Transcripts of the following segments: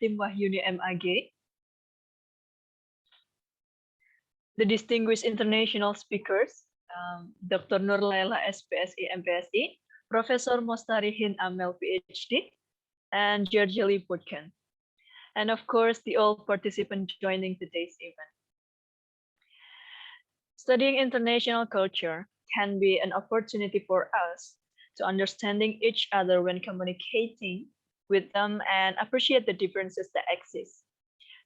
Tim Wahyuni MAG, the distinguished international speakers, Dr. Nur Laila SPSI MPSI, Professor Mostari Hind Amel PhD, and Georgeli Putkan. And of course, the all participants joining today's event. Studying international culture can be an opportunity for us to understanding each other when communicating with them and appreciate the differences that exist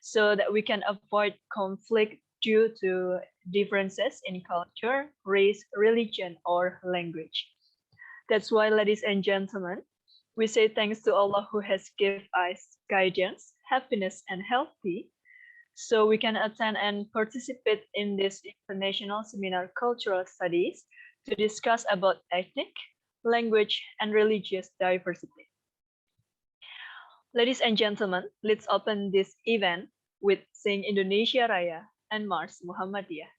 so that we can avoid conflict due to differences in culture, race, religion, or language. That's why, ladies and gentlemen, we say thanks to Allah who has given us guidance, happiness, and healthy, so we can attend and participate in this international seminar cultural studies to discuss about ethnic, language, and religious diversity. Ladies and gentlemen, let's open this event with Sing Indonesia Raya and Mars Muhammadiyah.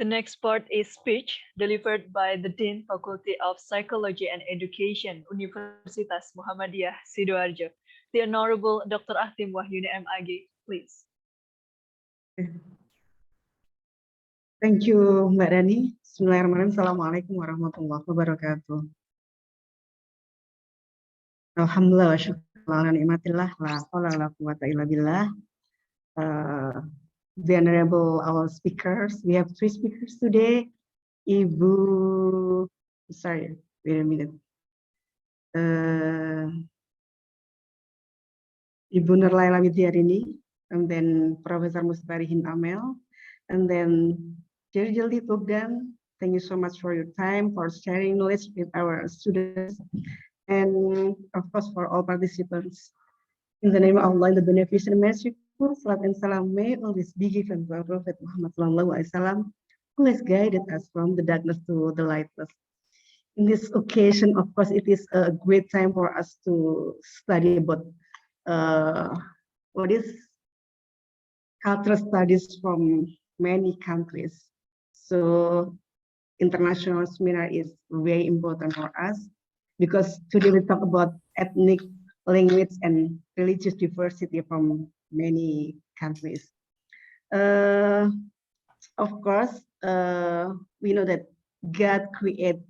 The next part is speech delivered by the Dean Faculty of Psychology and Education, Universitas Muhammadiyah, Sidoarjo, the Honorable Dr. Ahtim Wahyuni MAG, please. Thank you, Mbak Rani. Bismillahirrahmanirrahim. Assalamualaikum warahmatullahi wabarakatuh. Alhamdulillah wa syukur ala ni'matillah la haula wala quwwata illa billah. Venerable our speakers, we have 3 speakers today. Ibu, sorry, wait a minute. Ibu Nurlaila Widyarini, and then Professor Mustarihin Amel, and then Jerry Jaldi Tugdan. Thank you so much for your time, for sharing knowledge with our students, and of course for all participants. In the name of Allah, the beneficent merciful, salat and salam may always be given to our Prophet Muhammad SAW, who has guided us from the darkness to the lightness. In this occasion, of course, it is a great time for us to study about what is cultural studies from many countries. So international seminar is very important for us because today we talk about ethnic, language, and religious diversity from many countries. Of course, we know that God created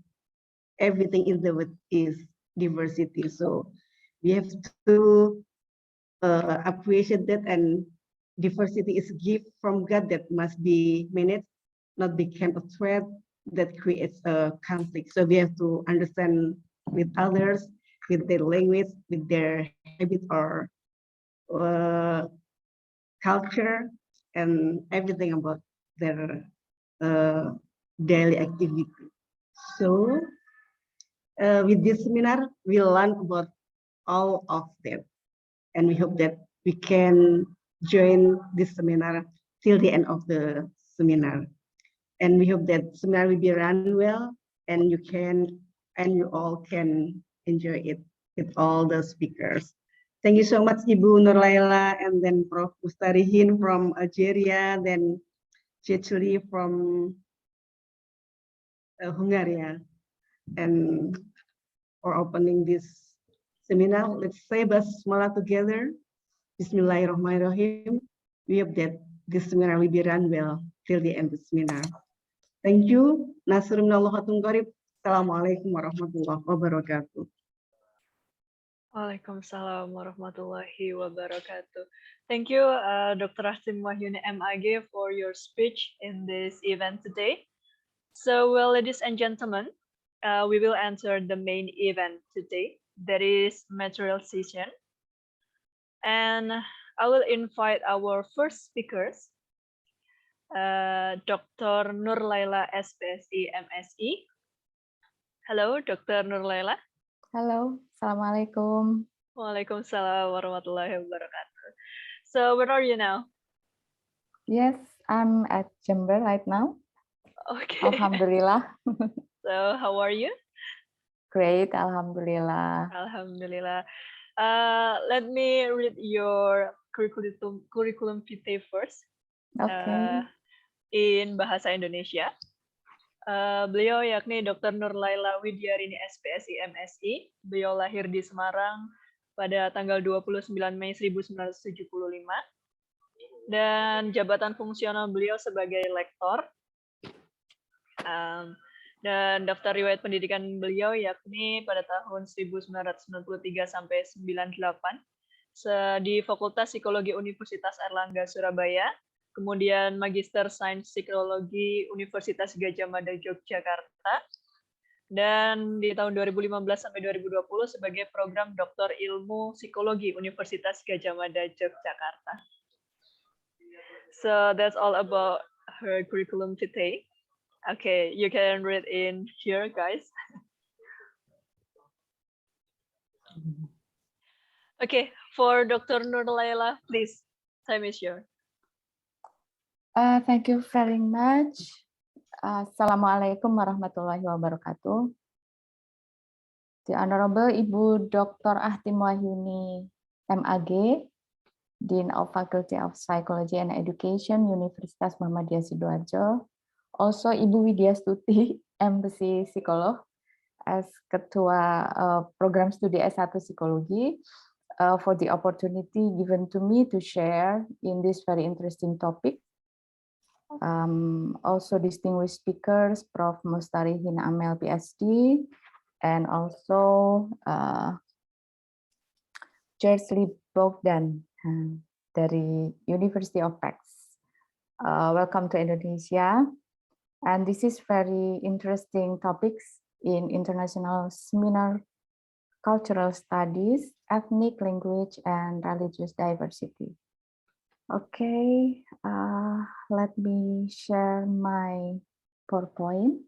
everything in the world is diversity. So we have to appreciate that, and diversity is a gift from God that must be managed, not become a threat that creates a conflict. So we have to understand with others, with their language, with their habit or culture, and everything about their daily activity. So with this seminar, we learn about all of them. And we hope that we can join this seminar till the end of the seminar. And we hope that seminar will be run well, and you all can enjoy it with all the speakers. Thank you so much, Ibu Nurlaila, and then Prof. Mustarihin from Algeria, then Cecily from Hungary, and for opening this seminar. Let's say basmalah together. Bismillahirrahmanirrahim. We hope that this seminar will be run well till the end of the seminar. Thank you. Nasrun Allahatun Qarib. Assalamualaikum warahmatullahi wabarakatuh. Waalaikumsalam warahmatullahi wabarakatuh. Thank you, Dr. Ahtim Wahyuni MAG, for your speech in this event today. So, well, ladies and gentlemen, we will enter the main event today, that is material session. And I will invite our first speakers, Dr. Nurlaila SPSI MSI. Hello, Dr. Nurlaila. Halo, Assalamualaikum. Waalaikumsalam warahmatullahi wabarakatuh. So, where are you now? Yes, I'm at Jember right now. Okay. Alhamdulillah. So, how are you? Great, Alhamdulillah. Alhamdulillah. Let me read your curriculum vitae first. Okay. In bahasa Indonesia. Beliau yakni Dr. Nurlaila Widyarini SPSI MSI. Beliau lahir di Semarang pada tanggal 29 Mei 1975. Dan jabatan fungsional beliau sebagai lektor. Dan daftar riwayat pendidikan beliau yakni pada tahun 1993 sampai 98 di Fakultas Psikologi Universitas Airlangga Surabaya. Kemudian Magister Sains Psikologi Universitas Gadjah Mada Yogyakarta, dan di tahun 2015 sampai 2020 sebagai program Doktor Ilmu Psikologi Universitas Gadjah Mada Yogyakarta. So that's all about her curriculum vitae. Okay, you can read in here, guys. Okay, for Dr. Nurlaila, please, time is yours. Thank you very much. Assalamualaikum warahmatullahi wabarakatuh. The Honorable Ibu Dr. Ahtim Wahyuni MAG, Dean of Faculty of Psychology and Education, Universitas Muhammadiyah Sidoarjo, Also Ibu Widya Stuti, MPC Psikolog, as Ketua Program Studi S1 Psikologi, for the opportunity given to me to share in this very interesting topic. Also distinguished speakers, Prof. Mustarihin Amel, PhD, and also Chersly Bogdan dari University of Pax. Welcome to Indonesia. And this is very interesting topics in international seminar, cultural studies, ethnic, language, and religious diversity. Okay, let me share my PowerPoint.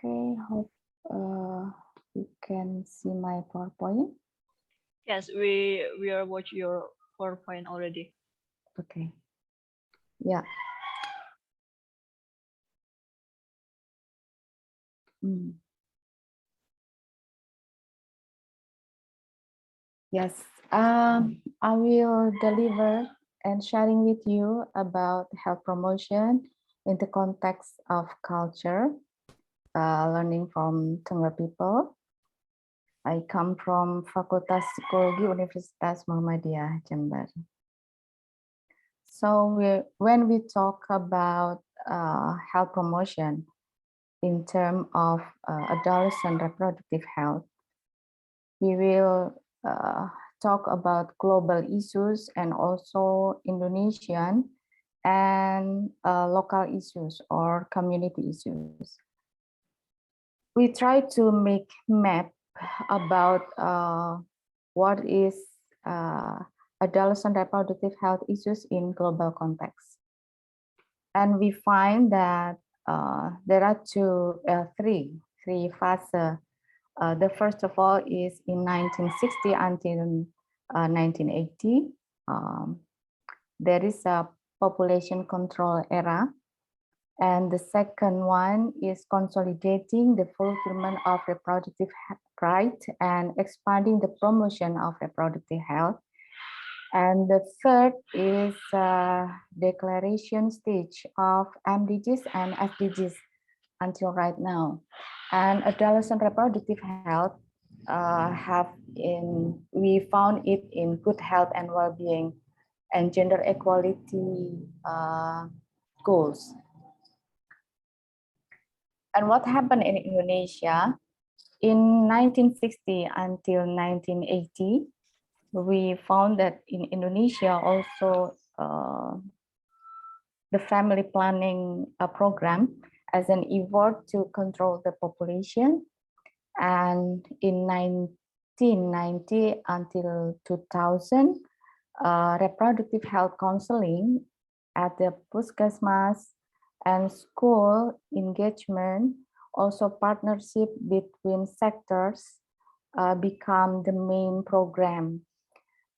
Okay, hope you can see my PowerPoint. Yes, we are watching your PowerPoint already. Okay. Yeah. Yes, I will deliver and sharing with you about health promotion in the context of culture, learning from Tengger people. I come from Fakultas Psikologi Universitas Muhammadiyah, Jember. So when we talk about health promotion in terms of adolescent reproductive health, we will talk about global issues and also Indonesian and local issues or community issues. We try to make map about what is adolescent reproductive health issues in global context. And we find that there are three phases. The first of all is in 1960 until 1980. There is a population control era. And the second one is consolidating the fulfillment of reproductive right and expanding the promotion of reproductive health. And the third is declaration stage of MDGs and SDGs until right now. And adolescent reproductive health we found it in good health and well-being and gender equality goals. And what happened in Indonesia in 1960 until 1980, we found that in Indonesia also the family planning program as an effort to control the population. And in 1990 until 2000, reproductive health counseling at the Puskesmas and school engagement, also partnership between sectors become the main program.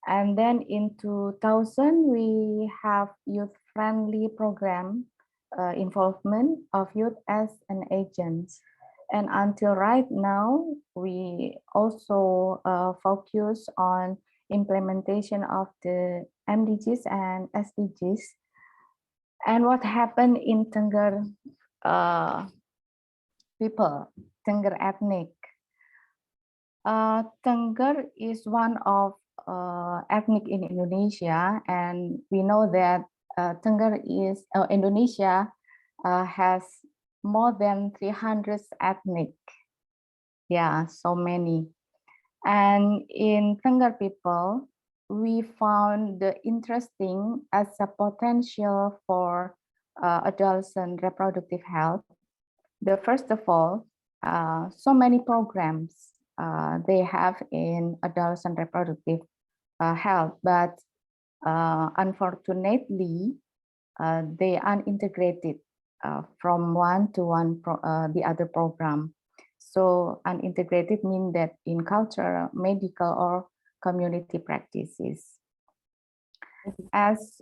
And then in 2000, we have youth-friendly program involvement of youth as an agent. And until right now, we also focus on implementation of the MDGs and SDGs. And what happened in Tengger people, Tengger ethnic. Tengger is one of ethnic in Indonesia, and we know that Indonesia has more than 300 ethnic. Yeah, so many. And in Tengger people, we found the interesting as a potential for adolescent reproductive health. The first of all, so many programs they have in adolescent reproductive health, but unfortunately, they are unintegrated from one to the other program. So unintegrated means that in cultural, medical, or community practices. As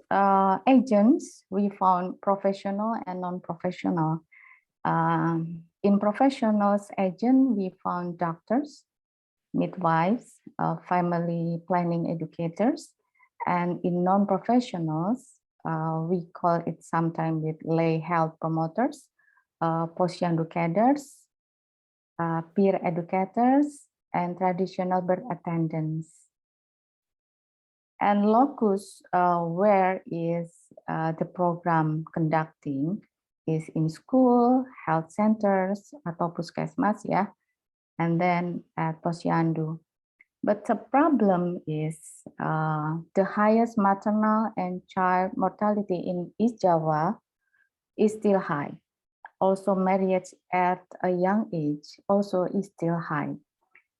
agents, we found professional and non-professional. In professionals agent, we found doctors, midwives, family planning educators, and in non-professionals, we call it sometimes with lay health promoters, posyandu cadres, peer educators, and traditional birth attendants. And locus where is the program conducting is in school, health centers, atau puskesmas ya, and then at posyandu. But the problem is the highest maternal and child mortality in East Java is still high. Also marriage at a young age also is still high.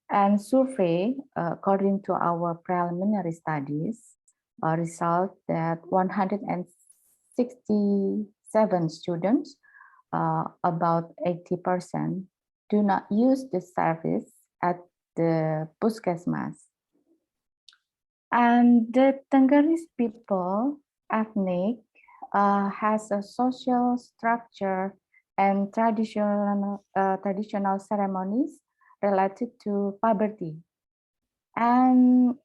And survey, according to our preliminary studies, result that 167 students, about 80%, do not use the service at the puskesmas. And the Tenggeris people, ethnic, has a social structure and traditional ceremonies related to puberty, and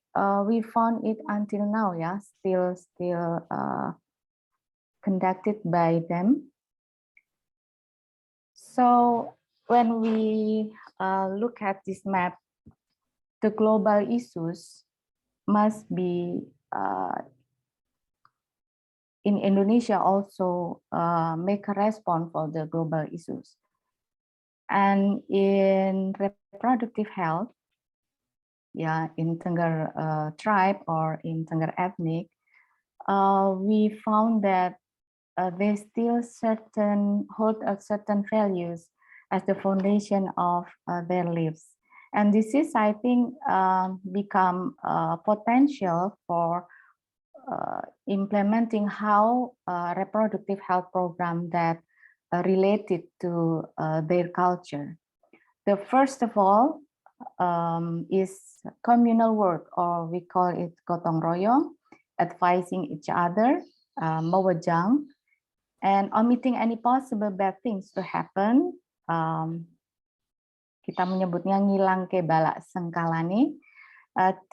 we found it until now, yeah, still conducted by them. So when we look at this map, the global issues must be in Indonesia also make a response for the global issues. And in reproductive health, yeah, in Tengger tribe or in Tengger ethnic, we found that they still hold certain values as the foundation of their lives. And this is, I think, become potential for implementing how reproductive health program that related to their culture. The first of all is communal work, or we call it gotong royong, advising each other, mewejang, and omitting any possible bad things to happen. Kita menyebutnya ngilang ke bala sengkalane,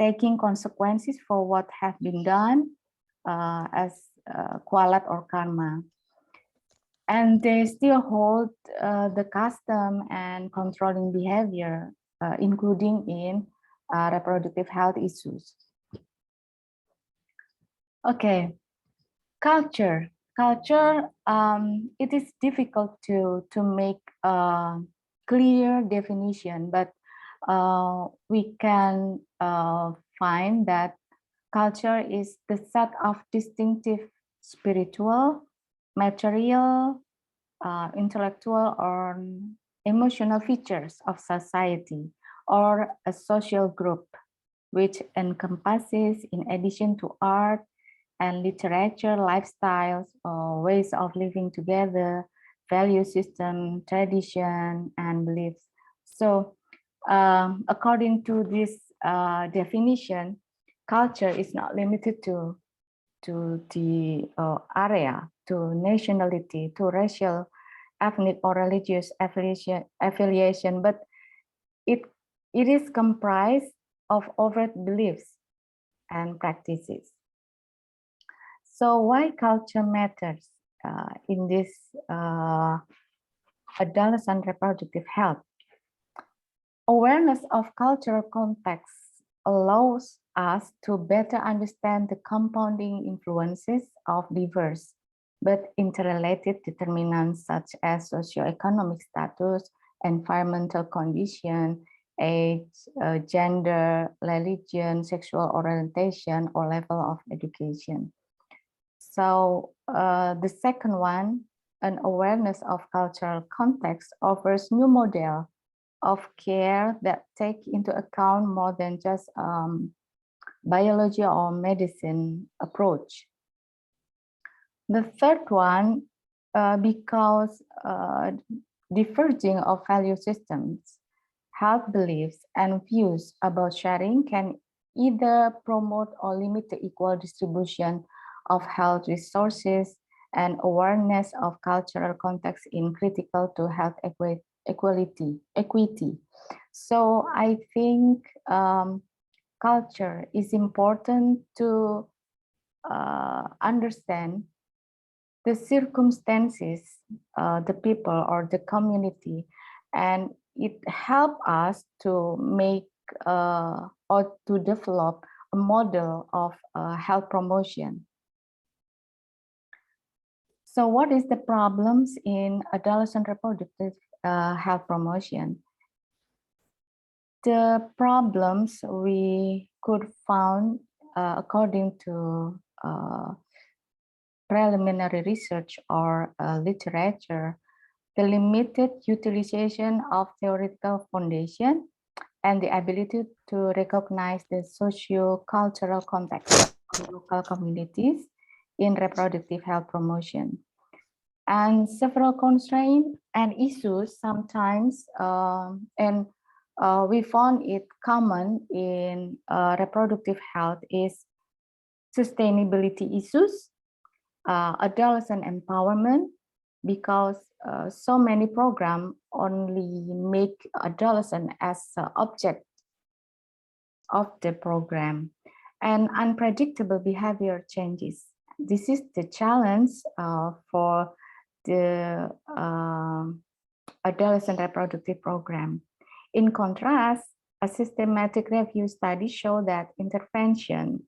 taking consequences for what have been done as kualat or karma. And they still hold the custom and controlling behavior, including in reproductive health issues. Okay, culture. It is difficult to make a clear definition, but we can find that culture is the set of distinctive spiritual, material, intellectual, or emotional features of society or a social group, which encompasses, in addition to art and literature, lifestyles, or ways of living together, value system, tradition, and beliefs. So according to this definition, culture is not limited to the area, to nationality, to racial, ethnic, or religious affiliation, but it is comprised of overt beliefs and practices. So why culture matters in this adolescent reproductive health? Awareness of cultural context allows us to better understand the compounding influences of diverse but interrelated determinants such as socioeconomic status, environmental condition, age, gender, religion, sexual orientation, or level of education. So the second one, an awareness of cultural context, offers new model of care that take into account more than just biology or medicine approach. The third one, because diverging of value systems, health beliefs, and views about sharing can either promote or limit the equal distribution of health resources and awareness of cultural context in critical to health equity. So I think culture is important to understand the circumstances, the people or the community, and it helps us to make or to develop a model of health promotion. So what is the problems in adolescent reproductive health promotion? The problems we could found according to preliminary research or literature, the limited utilization of theoretical foundation and the ability to recognize the socio-cultural context of local communities in reproductive health promotion. And several constraints and issues sometimes, we found it common in reproductive health is sustainability issues, adolescent empowerment, because so many programs only make adolescent as an object of the program, and unpredictable behavior changes. This is the challenge for the adolescent reproductive program. In contrast, a systematic review study showed that intervention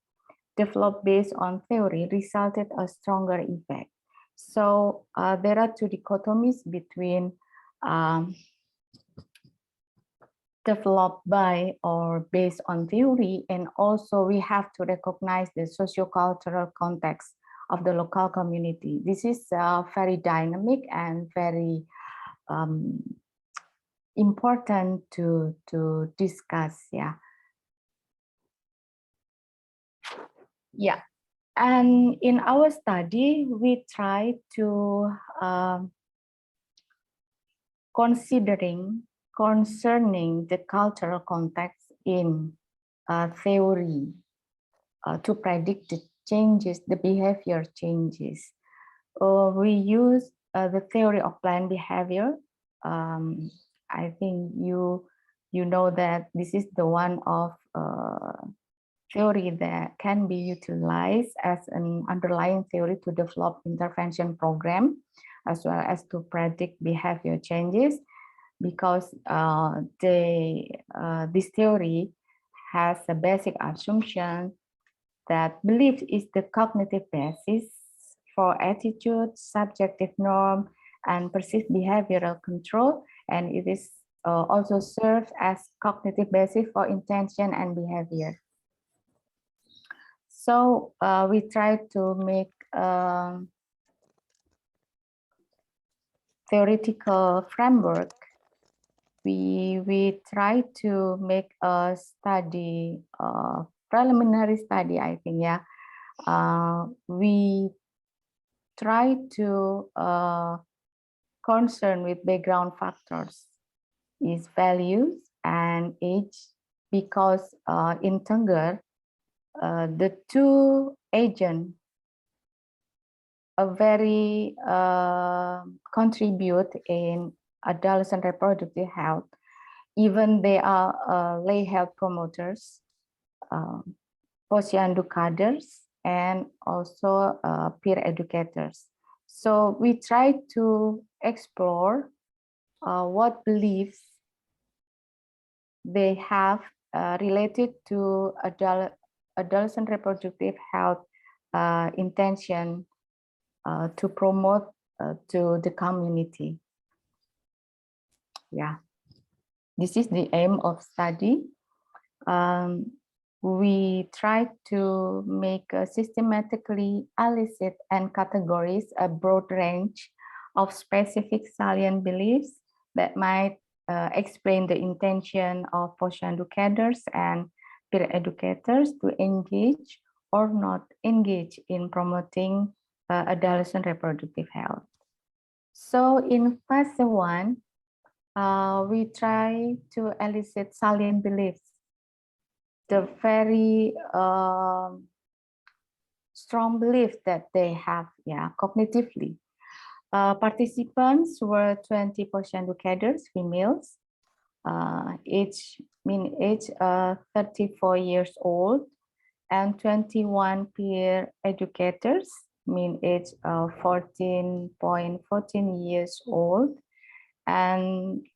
developed based on theory resulted a stronger effect. So there are two dichotomies between developed by or based on theory, and also we have to recognize the sociocultural context of the local community. This is very dynamic and very important to discuss. Yeah, and in our study, we try to concerning the cultural context in theory to predict the changes, the behavior changes. We use the theory of planned behavior. I think you know that this is the one of theory that can be utilized as an underlying theory to develop intervention program, as well as to predict behavior changes, because this theory has a basic assumption that belief is the cognitive basis for attitude, subjective norm, and perceived behavioral control, and it is also serves as cognitive basis for intention and behavior. So we try to make theoretical framework. We try to make a study, preliminary study, I think, we try to concern with background factors, is values and age, because in Tengger, the two agents very contribute in adolescent reproductive health. Even they are lay health promoters, posyandu cadres, and also peer educators. So we try to explore what beliefs they have related to adolescent reproductive health intention to promote to the community. This is the aim of study. We try to make systematically elicit and categorize a broad range of specific salient beliefs that might explain the intention of posyandu cadres and peer educators to engage or not engage in promoting adolescent reproductive health. So in phase 1, we try to elicit salient beliefs, the very strong belief that they have, cognitively. Participants were 20 educators, females, age 34 years old, and 21 peer educators, mean age 14 years old. And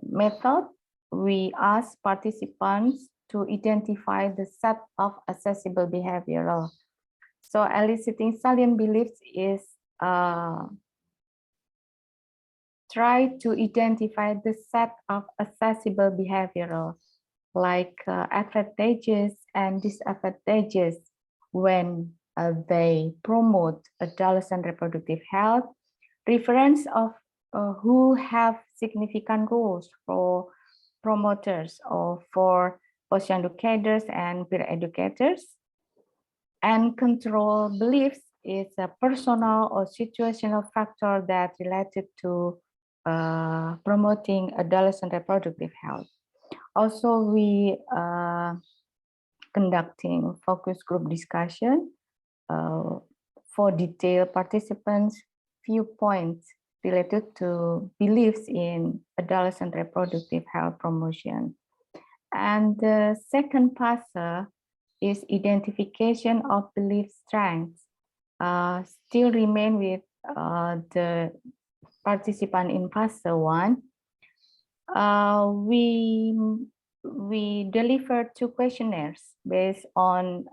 method, we ask participants to identify the set of accessible behavioral. So eliciting salient beliefs is try to identify the set of accessible behavioral, like advantages and disadvantages when they promote adolescent reproductive health, reference of who have significant roles for promoters or for post-educators and peer educators, and control beliefs is a personal or situational factor that related to promoting adolescent reproductive health. Also, we conducting focus group discussion for detailed participants' viewpoints related to beliefs in adolescent reproductive health promotion. And the second phase is identification of belief strengths. Still remain with the participant in phase 1. We deliver 2 questionnaires based on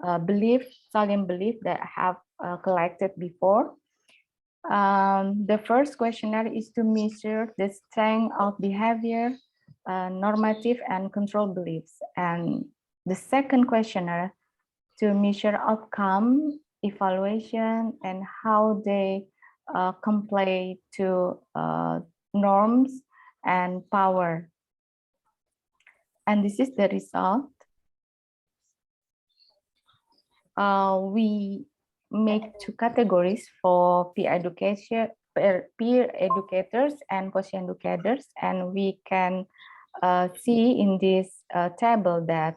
salient belief that I have collected before. The first questionnaire is to measure the strength of behavior, normative and control beliefs. And the second questionnaire to measure outcome, evaluation, and how they comply to norms and power. And this is the result. We make 2 categories for peer educators and post-educators, and we can see in this table that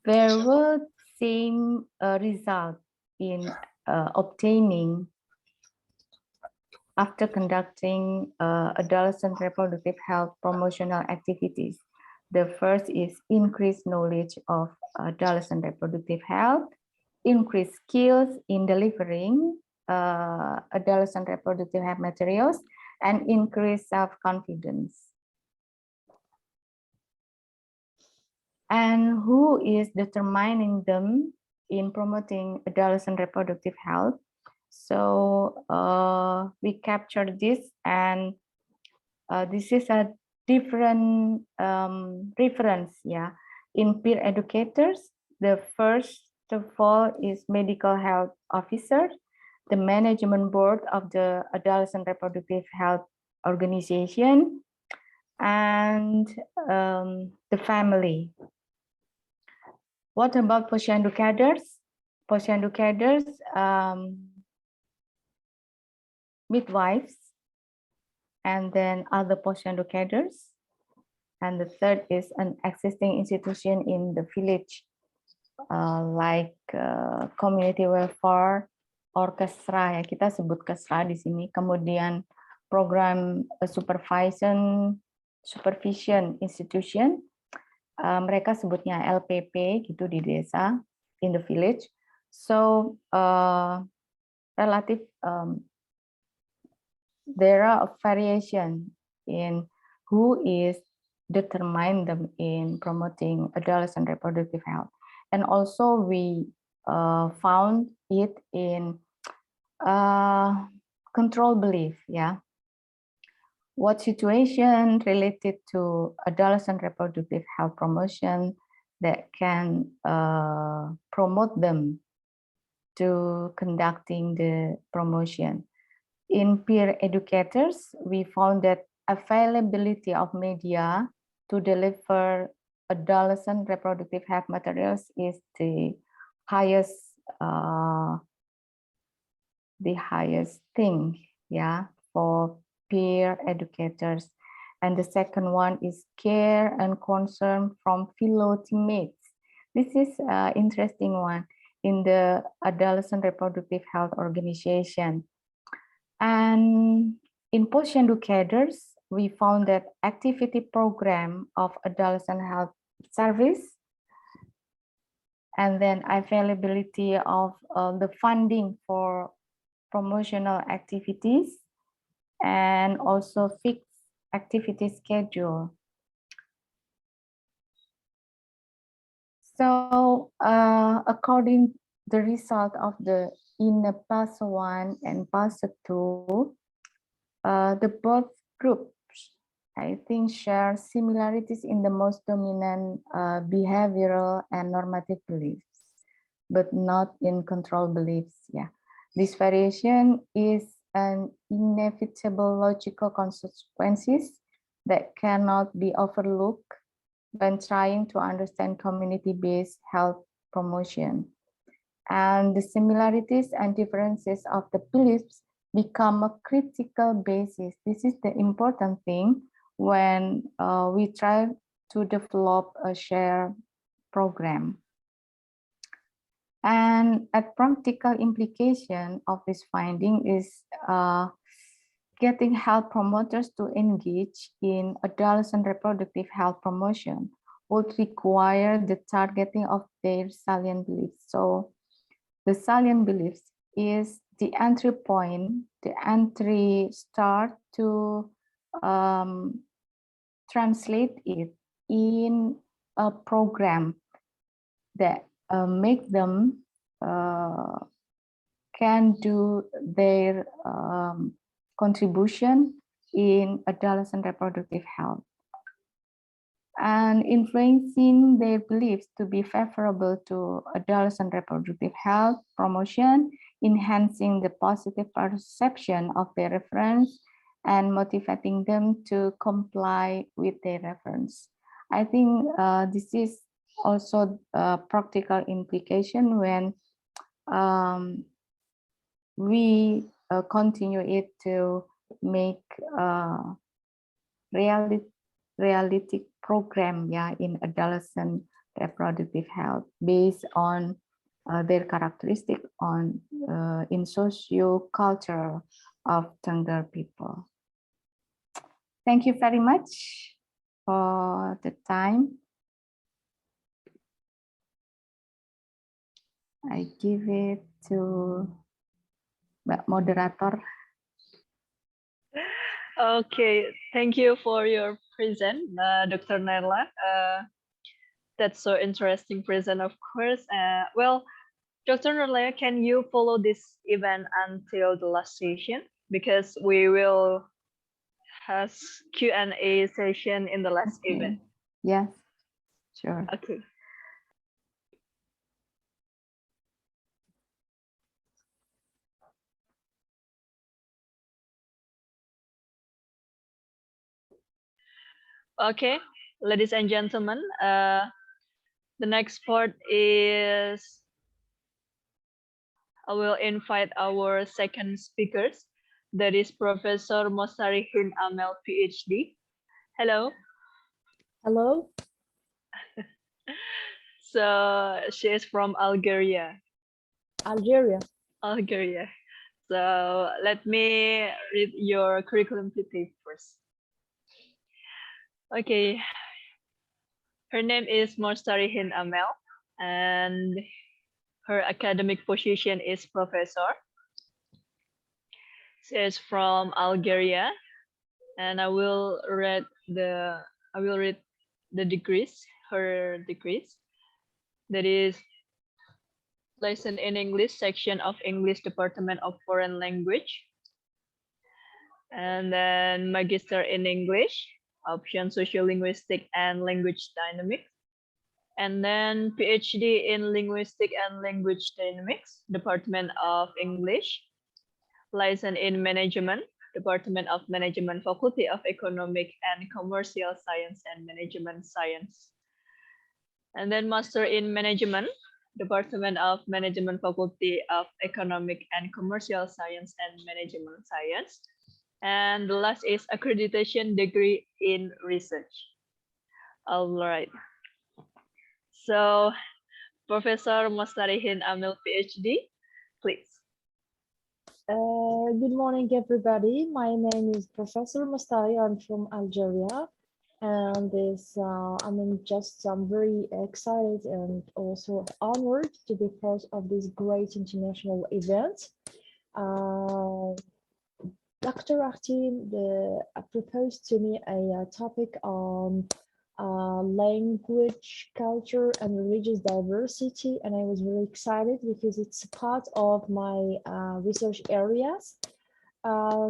there were same result in obtaining after conducting adolescent reproductive health promotional activities. The first is increased knowledge of adolescent reproductive health, increased skills in delivering adolescent reproductive health materials, and increased self-confidence. And who is determining them in promoting adolescent reproductive health? So we captured this, and this is a different reference. In peer educators, the first of all is medical health officer, the management board of the adolescent reproductive health organization, and the family. What about post-educators? Post-educators, midwives, and then other post-educators. And the third is an existing institution in the village, like community welfare, orchestra, ya kita sebut kesra di sini. Kemudian program supervision institution, mereka sebutnya LPP gitu di desa, in the village. So relative there are a variation in who is determine them in promoting adolescent reproductive health. And also we found it in control belief, What situation related to adolescent reproductive health promotion that can promote them to conducting the promotion. In peer educators, we found that availability of media to deliver adolescent reproductive health materials is the highest thing yeah, for peer educators. And the second one is care and concern from fellow teammates. This is an interesting one in the Adolescent Reproductive Health Organization. And in post-educators, we found that activity program of adolescent health service and then availability of the funding for promotional activities and also fixed activity schedule. So according the result of the in the PAS 1 and PAS 2, the both groups, I think, share similarities in the most dominant behavioral and normative beliefs, but not in control beliefs. Yeah, this variation is an inevitable logical consequences that cannot be overlooked when trying to understand community-based health promotion. And the similarities and differences of the beliefs become a critical basis. This is the important thing when we try to develop a shared program. And a practical implication of this finding is getting health promoters to engage in adolescent reproductive health promotion would require the targeting of their salient beliefs. So the salient beliefs is the entry point, the entry start to translate it in a program that make them can do their contribution in adolescent reproductive health and influencing their beliefs to be favorable to adolescent reproductive health promotion, enhancing the positive perception of their reference and motivating them to comply with their reference. I think this is also a practical implication when we continue it to make realistic program, yeah, in adolescent reproductive health based on their characteristic on in socio-culture of younger people. Thank you very much for the time. I give it to Mbak Moderator. Okay, thank you for your present, Dr. Nerla. That's so interesting present, of course. Well, Dr. Nerla, can you follow this event until the last session? Because we will have Q&A session in the last event. Yes, sure. Okay. Okay, ladies and gentlemen, the next part is I will invite our second speakers. That is Professor Mostarihin Amel, PhD. Hello. Hello. So she is from Algeria. Algeria. Algeria. So let me read your curriculum vitae first. Okay. Her name is Mostarihin Amel, and her academic position is professor. She is from Algeria, and I will read the degrees, her degrees. That is lesson in English, section of English, Department of Foreign Language. And then Magister in English, option Sociolinguistic and Language Dynamics. And then PhD in Linguistic and Language Dynamics, Department of English. License in Management, Department of Management, Faculty of Economic and Commercial Science and Management Science. And then Master in Management, Department of Management, Faculty of Economic and Commercial Science and Management Science. And the last is accreditation degree in research. All right. So, Professor Mostarihin Amil, PhD, please. Good morning, everybody. My name is Professor Mustari. I'm from Algeria, and I'm very excited and also honored to be part of this great international event. Dr. Achtim proposed to me a topic on language, culture, and religious diversity, and I was very excited because it's part of my research areas.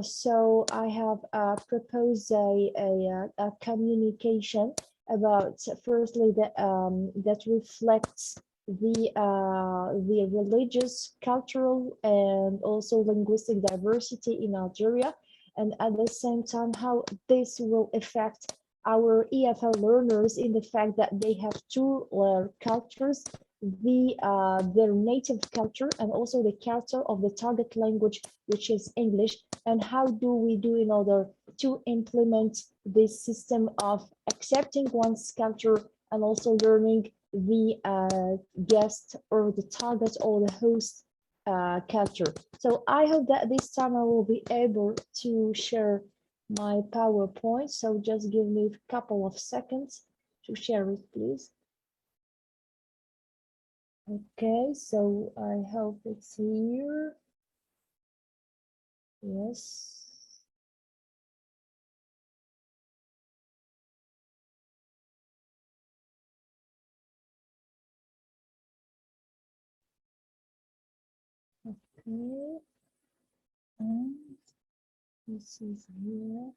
So I have proposed a communication about, firstly, that reflects the religious, cultural, and also linguistic diversity in Algeria, and at the same time how this will affect our EFL learners in the fact that they have two cultures, their native culture and also the culture of the target language, which is English, and how do we do in order to implement this system of accepting one's culture and also learning the guest or the target or the host culture. So I hope that this time I will be able to share my PowerPoint. So just give me a couple of seconds to share it, please. Okay, so I hope it's here. Yes. Okay. And this is here.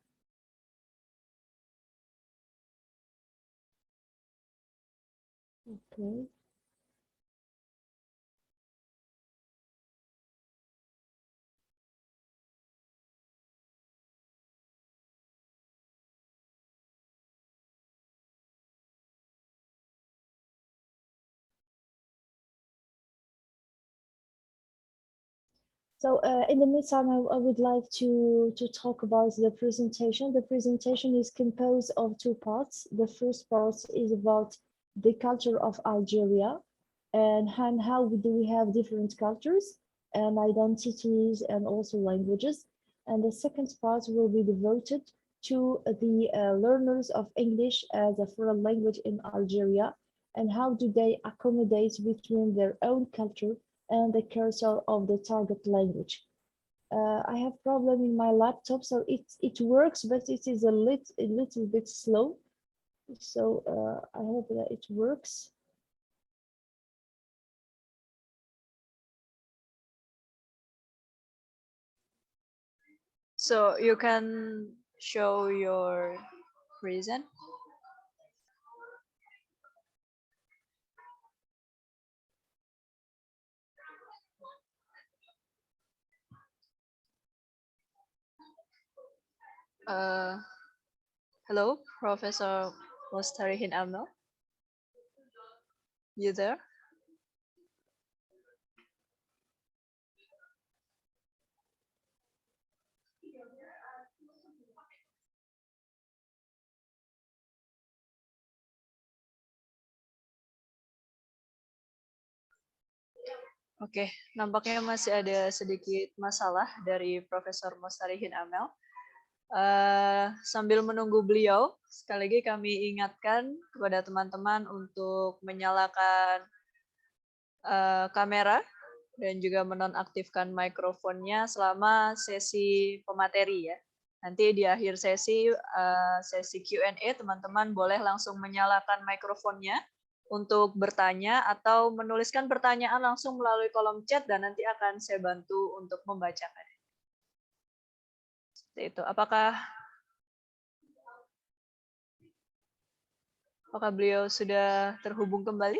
Okay. So in the meantime, I would like to talk about the presentation. The presentation is composed of two parts. The first part is about the culture of Algeria and how do we have different cultures and identities and also languages. And the second part will be devoted to the learners of English as a foreign language in Algeria and how do they accommodate between their own culture and the cursor of the target language. I have problem in my laptop, so it works, but it is a little bit slow. So I hope that it works. So you can show your present. Hello, Professor Mostarihin Amel. You there? Oke, nampaknya masih ada sedikit masalah dari Profesor Mostarihin Amel. Sambil menunggu beliau, sekali lagi kami ingatkan kepada teman-teman untuk menyalakan kamera dan juga menonaktifkan mikrofonnya selama sesi pemateri ya. Nanti di akhir sesi Q&A, teman-teman boleh langsung menyalakan mikrofonnya untuk bertanya atau menuliskan pertanyaan langsung melalui kolom chat dan nanti akan saya bantu untuk membacakan. Seperti itu. Apakah beliau sudah terhubung kembali?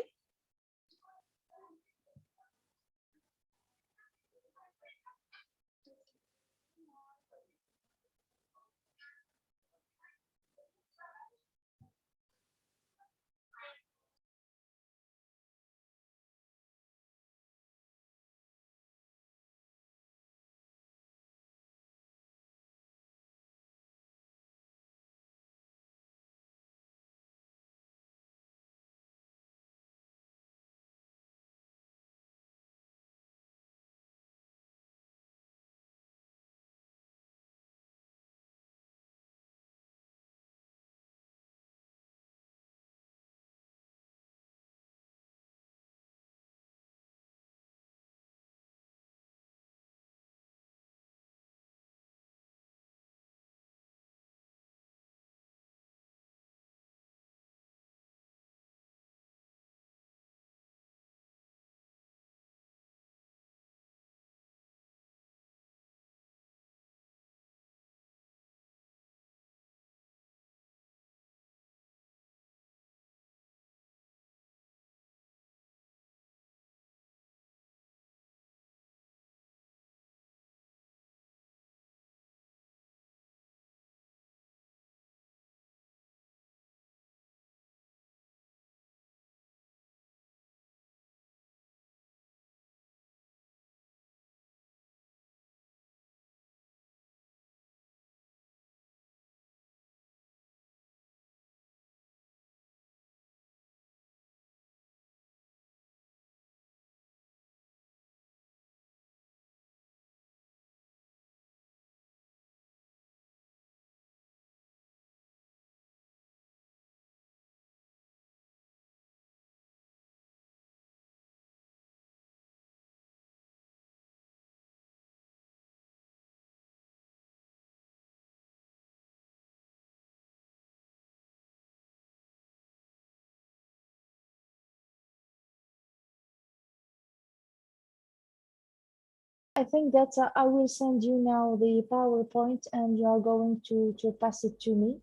I think that I will send you now the PowerPoint and you are going to pass it to me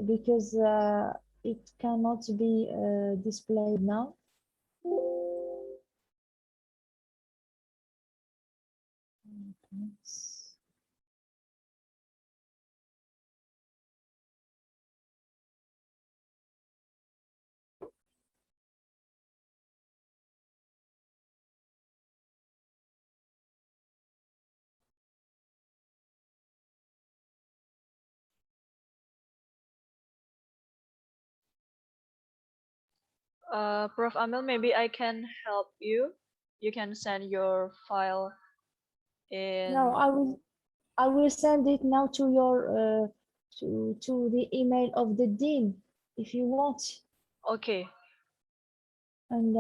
because it cannot be displayed now. Prof. Amel, maybe I can help you. You can send your file in. No, I will send it now to your to the email of the dean if you want, Okay. and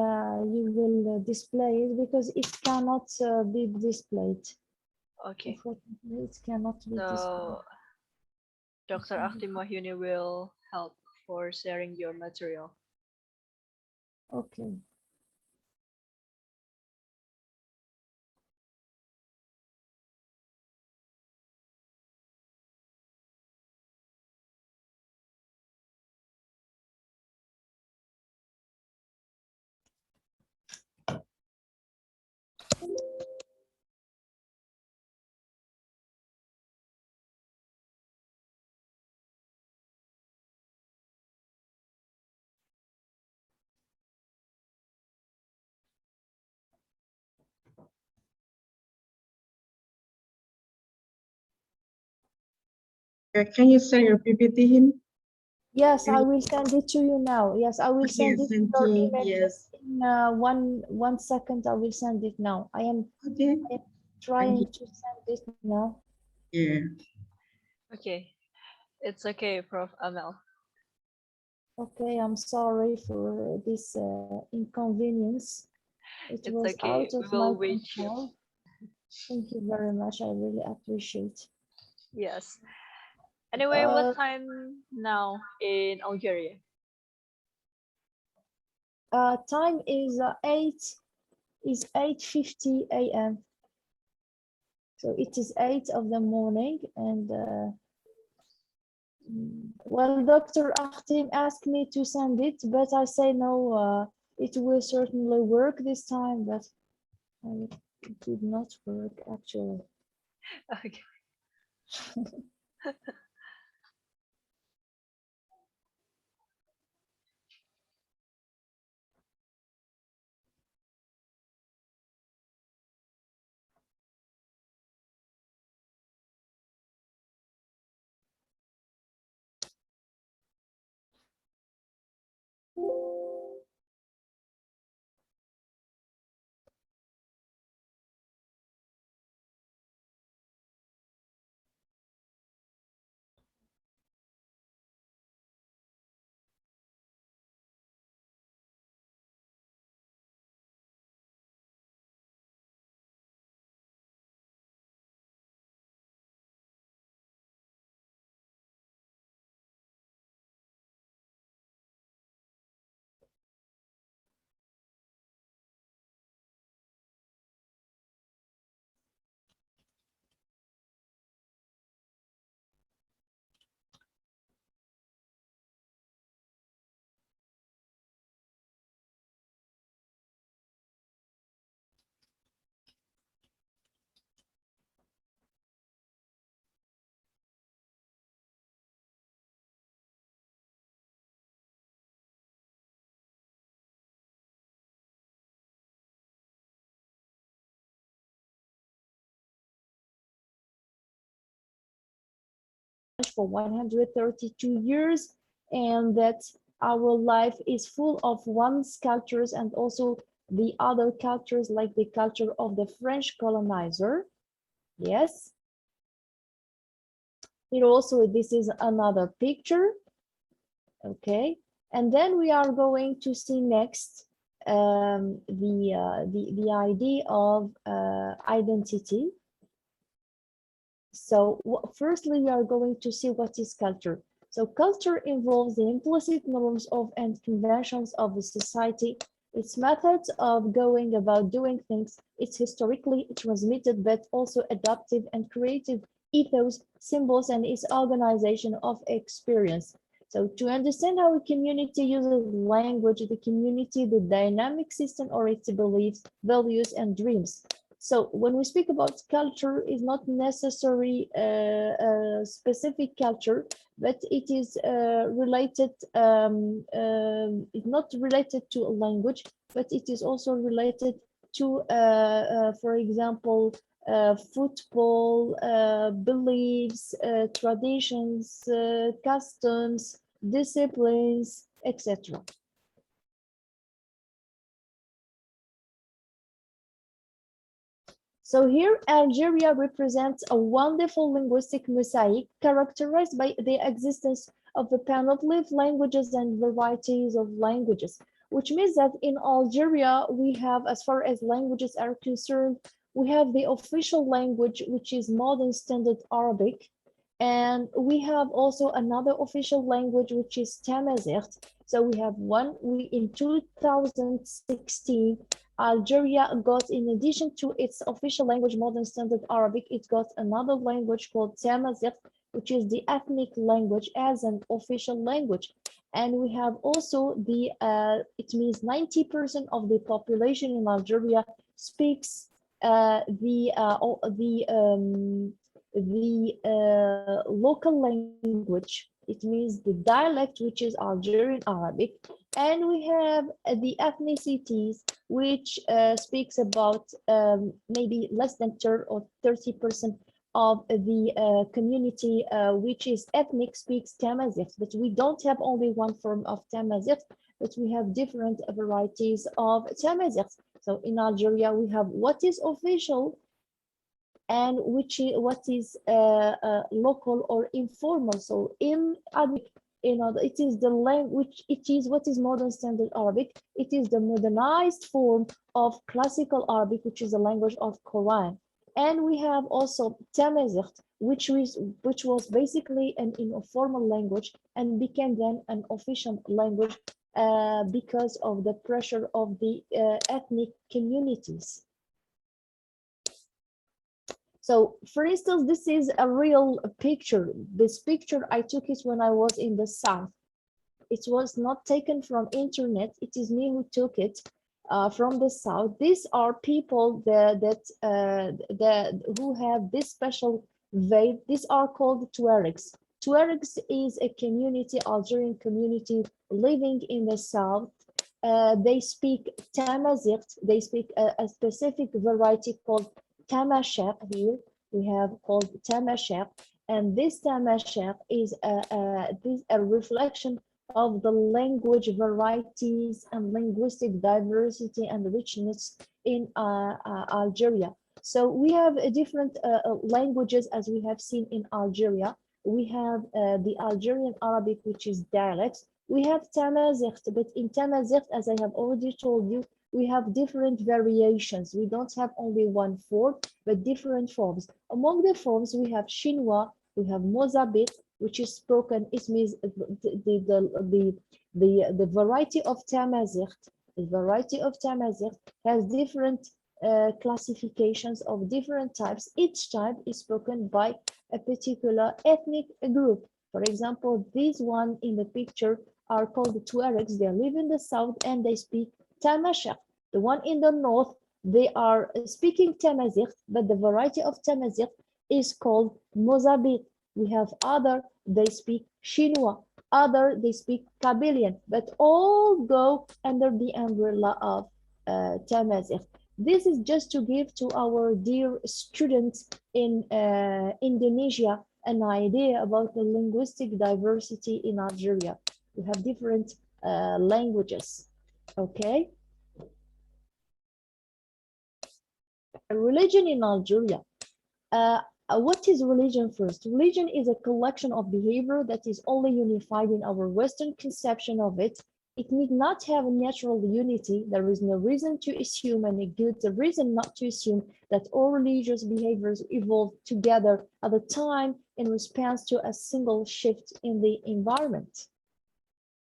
you will display it because it cannot be displayed. Okay. Unfortunately, it cannot be displayed. So Dr. Akhtim Wahyuni will help for sharing your material. Okay. Can you share your PPT him? Yes, I will send it to you now. Yes, I will Okay, send it to thank your you. email. Yes. Just in one second, I will send it now. I am Okay. trying to send it now. Yeah. Okay. It's okay, Prof. Amel. Okay, I'm sorry for this inconvenience. It It's was okay. out We of my will wait you. control. Thank you very much. I really appreciate. Yes. Anyway, what time now in Algeria? Time is 8:50 a.m. So it is 8 of the morning, and well, Dr. Akhtim asked me to send it, but I say no. It will certainly work this time, but it did not work actually. Okay. For 132 years, and that our life is full of one's cultures and also the other cultures, like the culture of the French colonizer. Yes. Here also, this is another picture. Okay. And then we are going to see next the idea of identity. So firstly, we are going to see what is culture. So culture involves the implicit norms of and conventions of the society its methods of going about doing things, its historically transmitted but also adaptive and creative ethos, symbols, and its organization of experience. So to understand how a community uses language, the community, the dynamic system, or its beliefs, values, and dreams. So when we speak about culture, it's not necessarily a specific culture, but it is related, it's not related to a language, but it is also related to, for example, football, beliefs, traditions, customs, disciplines, etc. So here, Algeria represents a wonderful linguistic mosaic characterized by the existence of a panoply of languages and varieties of languages, which means that in Algeria, we have, as far as languages are concerned, we have the official language, which is modern standard Arabic. And we have also another official language, which is Tamazight. So we have one, in 2016, Algeria got, in addition to its official language, modern standard Arabic, it got another language called Tamazight, which is the ethnic language as an official language. And we have also the, it means 90% of the population in Algeria speaks the local language. It means the dialect, which is Algerian Arabic. And we have the ethnicities, which speaks about maybe less than 30 or 30% of the community, which is ethnic, speaks Tamazight. But we don't have only one form of Tamazight, but we have different varieties of Tamazight. So in Algeria, we have what is official and what is local or informal. So in Arabic, it is the language, it is what is modern standard Arabic. It is the modernized form of classical Arabic, which is the language of Quran. And we have also Tamazight, which was basically an informal language and became then an official language because of the pressure of the ethnic communities. So, for instance, this is a real picture. This picture, I took it when I was in the south. It was not taken from internet. It is me who took it from the south. These are people who have this special faith. These are called Tuaregs. Tuaregs is a community, Algerian community living in the south. They speak Tamazight. They speak a specific variety called Tamashek. Here we have called Tamashek, and this Tamashek is a reflection of the language varieties and linguistic diversity and richness in Algeria. So we have different languages, as we have seen in Algeria. We have the Algerian Arabic, which is dialects. We have Tamazight, but in Tamazight, as I have already told you, we have different variations. We don't have only one form, but different forms. Among the forms, we have Chinois, we have Mozambique, which is spoken. It means the variety of Tamazight. The variety of Tamazight has different classifications of different types. Each type is spoken by a particular ethnic group. For example, these one in the picture are called the Tuaregs. They live in the south and they speak Tamashek. The one in the north, they are speaking Tamazight, but the variety of Tamazight is called Mozambique. We have other, they speak Chinois, other, they speak Kabylian, but all go under the umbrella of Tamazight. This is just to give to our dear students in Indonesia an idea about the linguistic diversity in Algeria. We have different languages. Okay. Religion in Algeria. What is religion first? Religion is a collection of behavior that is only unified in our Western conception of it. It need not have a natural unity. There is no reason to assume any good reason not to assume that all religious behaviors evolved together at a time in response to a single shift in the environment.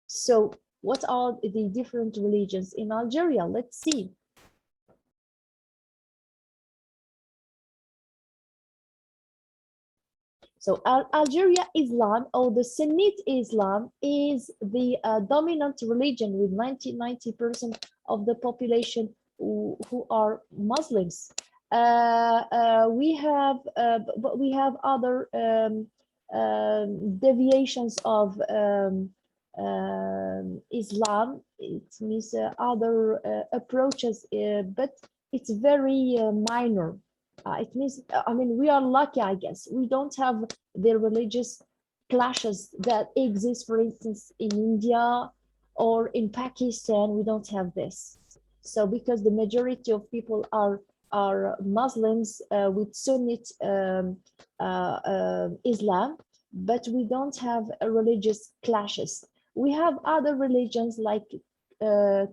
So What are the different religions in Algeria? Let's see. So Algeria Islam, or the Sunnite Islam, is the dominant religion with 90% of the population who are Muslims. We have other deviations of Islam. It means other approaches, but it's very minor. It means, I mean, we are lucky, I guess. We don't have the religious clashes that exist, for instance, in India or in Pakistan. We don't have this. So because the majority of people are Muslims with Sunnite Islam, but we don't have religious clashes. We have other religions like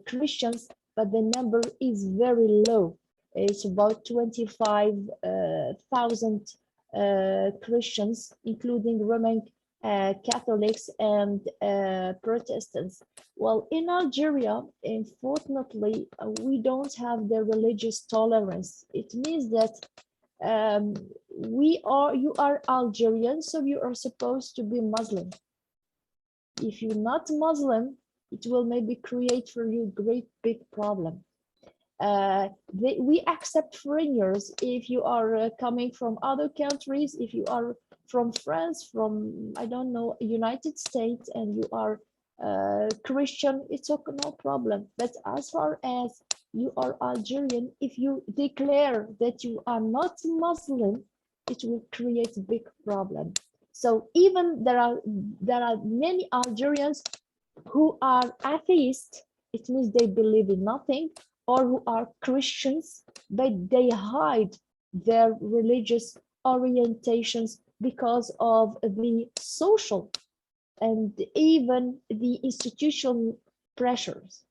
Christians, but the number is very low. It's about 25,000 Christians, including Roman Catholics and Protestants. Well, in Algeria, unfortunately, we don't have the religious tolerance. It means that you are Algerian, so you are supposed to be Muslim. If you're not Muslim, it will maybe create for you a great big problem. We accept foreigners if you are coming from other countries. If you are from France, from, I don't know, United States, and you are Christian, it's okay, no problem. But as far as you are Algerian, if you declare that you are not Muslim, it will create a big problem. So even there are many Algerians who are atheists. It means they believe in nothing, or who are Christians, but they hide their religious orientations because of the social and even the institutional pressures.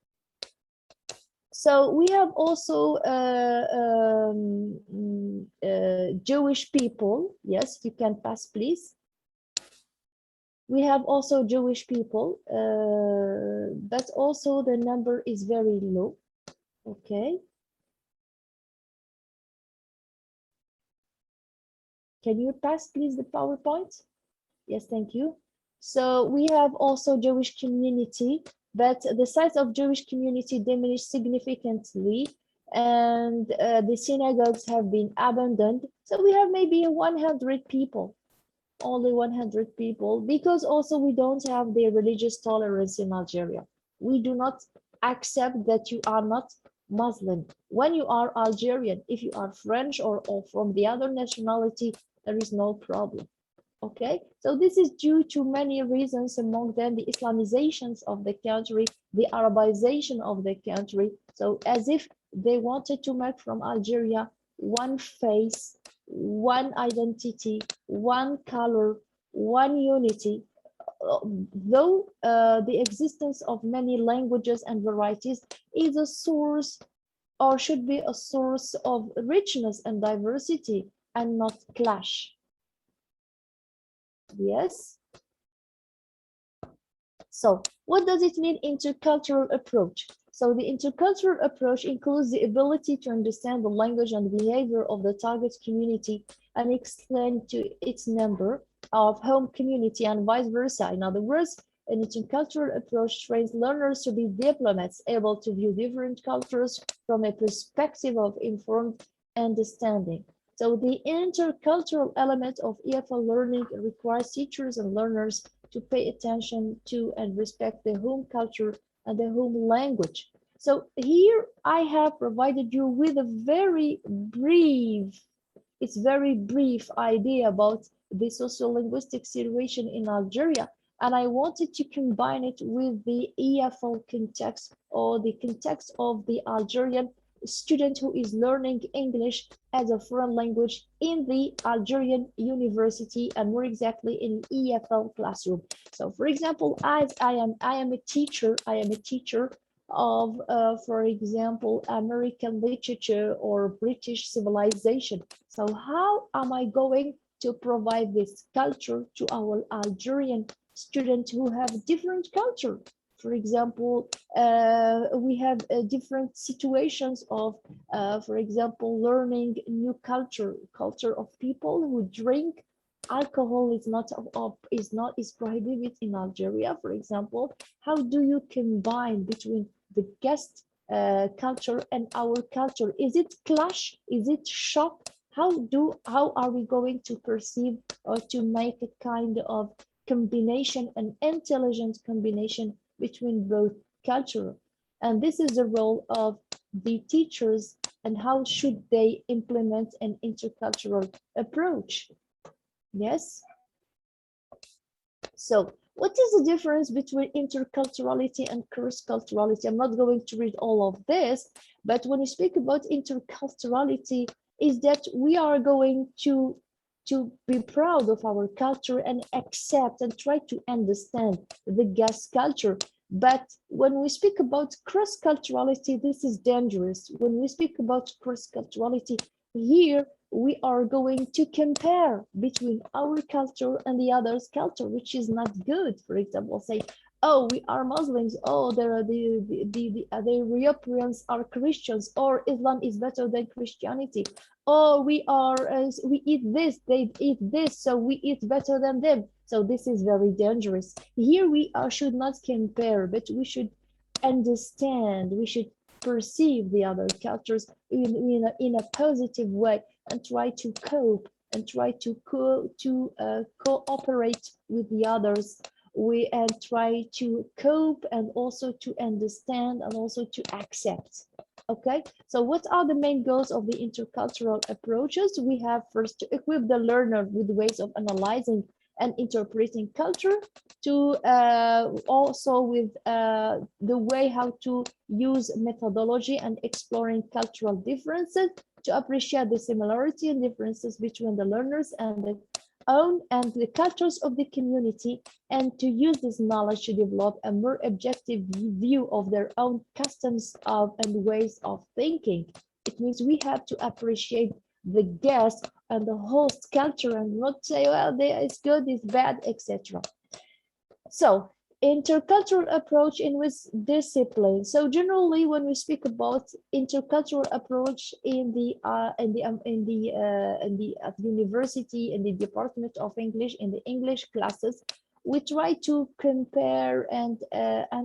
So we have also Jewish people. Yes, you can pass, please. We have also Jewish people, but also the number is very low. Okay. Can you pass, please, the PowerPoint? Yes, thank you. So we have also Jewish community, but the size of Jewish community diminished significantly, and the synagogues have been abandoned. So we have maybe 100 people, only 100 people, because also we don't have the religious tolerance in Algeria. We do not accept that you are not Muslim. When you are Algerian, if you are French or from the other nationality, there is no problem. Okay, so this is due to many reasons, among them the Islamizations of the country, the Arabization of the country. So as if they wanted to make from Algeria one face, one identity, one color, one unity. Though the existence of many languages and varieties is a source, or should be a source of richness and diversity, and not clash. Yes. So what does it mean, intercultural approach? So the intercultural approach includes the ability to understand the language and behavior of the target community and extend to its member of home community and vice versa. In other words, an intercultural approach trains learners to be diplomats, able to view different cultures from a perspective of informed understanding. So the intercultural element of EFL learning requires teachers and learners to pay attention to and respect the home culture and the home language. So here I have provided you with a very brief idea about the sociolinguistic situation in Algeria, and I wanted to combine it with the EFL context, or the context of the Algerian student who is learning English as a foreign language in the Algerian university, and more exactly in EFL classroom. So for example, as I am a teacher of for example, American literature or British civilization. So how am I going to provide this culture to our Algerian students who have different culture? For example, we have different situations of, for example, learning new culture of people who drink alcohol is prohibited in Algeria, for example. How do you combine between the guest culture and our culture? Is it clash? Is it shock? How are we going to perceive or to make a kind of combination, an intelligent combination between both culture? And this is the role of the teachers, and how should they implement an intercultural approach? Yes. So what is the difference between interculturality and cross-culturality? I'm not going to read all of this, but when we speak about interculturality, is that we are going to be proud of our culture and accept and try to understand the guest culture. But when we speak about cross-culturality, this is dangerous. When we speak about cross-culturality, here we are going to compare between our culture and the other's culture, which is not good. For example, say, oh, we are Muslims, oh, the Europeans are Christians, or Islam is better than Christianity. Oh, we eat this, they eat this, so we eat better than them. So this is very dangerous. Here we should not compare, but we should understand, we should perceive the other cultures in a positive way, and try to cope and try to cooperate with the others. And try to cope and also to understand and also to accept. Okay, so what are the main goals of the intercultural approaches? We have first to equip the learner with ways of analyzing and interpreting culture, to also with the way how to use methodology and exploring cultural differences, to appreciate the similarity and differences between the learners and the own and the cultures of the community, and to use this knowledge to develop a more objective view of their own customs and ways of thinking. It means we have to appreciate the guest and the host culture and not say, well, it's good, it's bad, etc. So intercultural approach in with discipline. So generally, when we speak about intercultural approach at the university, in the Department of English, in the English classes, we try to compare and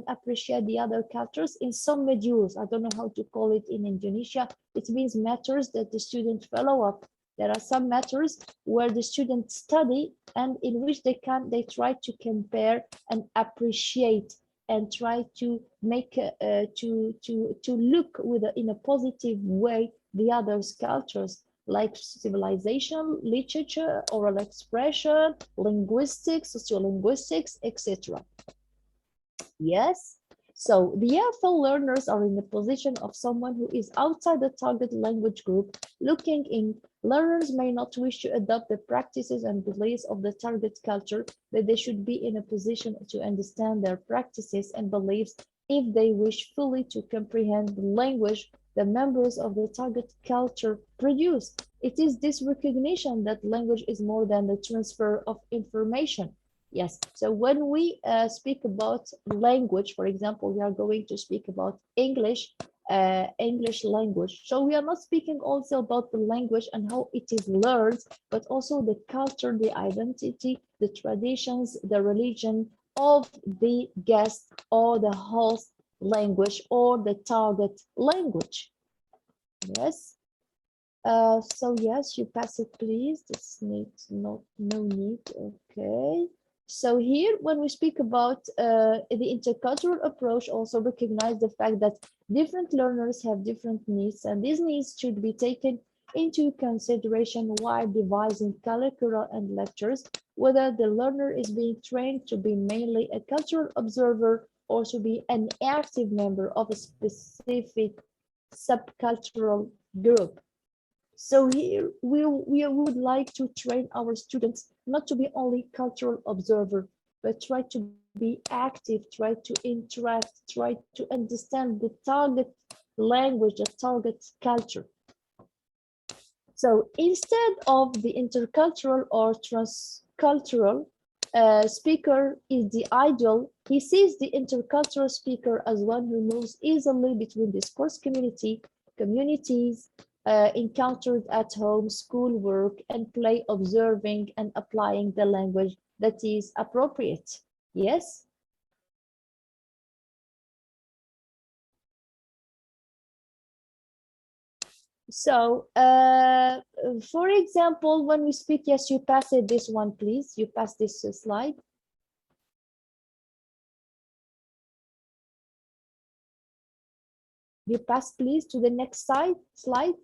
appreciate the other cultures in some modules. I don't know how to call it in Indonesia. It means matters that the student follow up. There are some matters where the students study and in which they try to compare and appreciate and try to make to look in a positive way the others' cultures, like civilization, literature, oral expression, linguistics, sociolinguistics, etc. Yes. So the EFL learners are in the position of someone who is outside the target language group looking in. Learners may not wish to adopt the practices and beliefs of the target culture, but they should be in a position to understand their practices and beliefs if they wish fully to comprehend the language the members of the target culture produce. It is this recognition that language is more than the transfer of information. Yes, so when we speak about language, for example, we are going to speak about English language. So we are not speaking also about the language and how it is learned, but also the culture, the identity, the traditions, the religion of the guest or the host language or the target language. Yes. So yes, you pass it, please. This needs no need. Okay. So here, when we speak about the intercultural approach, also recognize the fact that different learners have different needs, and these needs should be taken into consideration while devising curricula and lectures, whether the learner is being trained to be mainly a cultural observer or to be an active member of a specific subcultural group. So here we would like to train our students not to be only cultural observer, but try to be active, try to interact, try to understand the target language, the target culture. So instead of the intercultural or transcultural, speaker is the ideal. He sees the intercultural speaker as one who moves easily between discourse communities, encountered at home, school, work, and play, observing and applying the language that is appropriate. Yes? So, for example, when we speak, yes, you pass it this one, please. You pass this slide. You pass, please, to the next slide.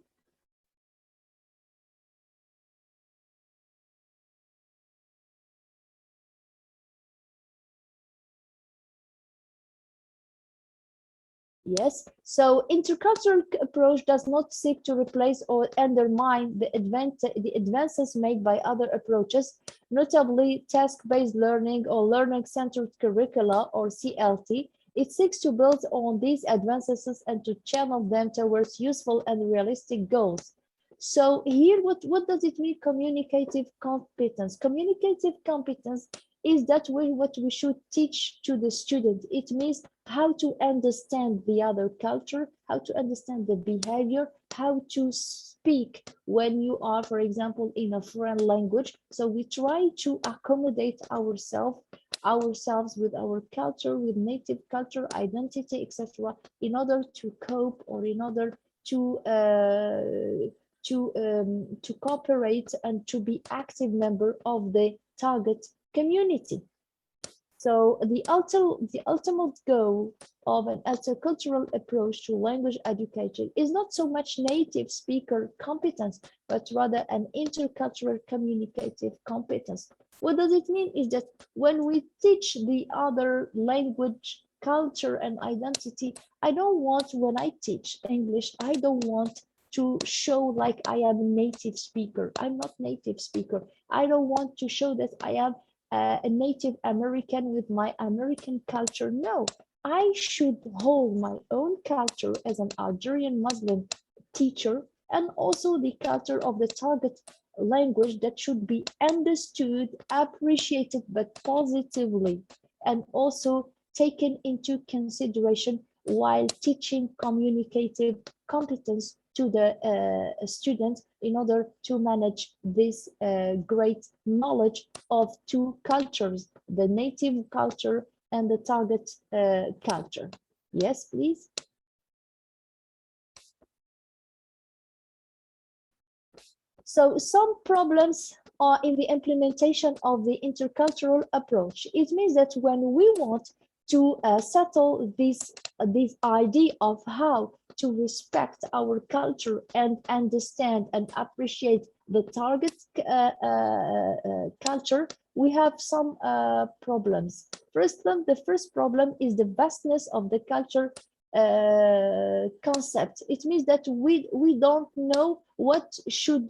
Yes, so intercultural approach does not seek to replace or undermine the advances made by other approaches, notably task-based learning or learning-centered curricula or CLT. It seeks to build on these advances and to channel them towards useful and realistic goals. So here, what does it mean, communicative competence? Communicative competence is that what we should teach to the student. It means how to understand the other culture, how to understand the behavior, how to speak when you are, for example, in a foreign language. So we try to accommodate ourselves with our culture, with native culture, identity, etc., in order to cope or in order to cooperate and to be active member of the target community. So the ultimate goal of an intercultural approach to language education is not so much native speaker competence, but rather an intercultural communicative competence. What does it mean is that when we teach the other language, culture, and identity, I don't want, when I teach English, I don't want to show like I am a native speaker. I'm not native speaker. I don't want to show that I am a Native American with my American culture. No, I should hold my own culture as an Algerian Muslim teacher and also the culture of the target language that should be understood, appreciated, but positively, and also taken into consideration while teaching communicative competence to the students in order to manage this great knowledge of two cultures, the native culture and the target culture. Yes, please. So some problems are in the implementation of the intercultural approach. It means that when we want to settle this idea of how to respect our culture and understand and appreciate the target culture, we have some problems. The first problem is the vastness of the culture concept. It means that we don't know what we should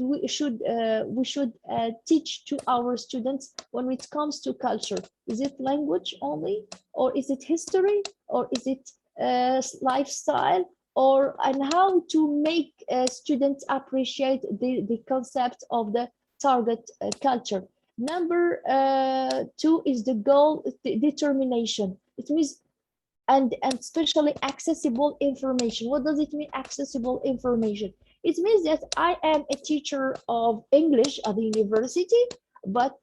teach to our students when it comes to culture. Is it language only, or is it history, or is it lifestyle, and how to make students appreciate the concept of the target culture. Number 2 is the goal determination. It means and especially accessible information. What does it mean, accessible information? It means that I am a teacher of English at the university, but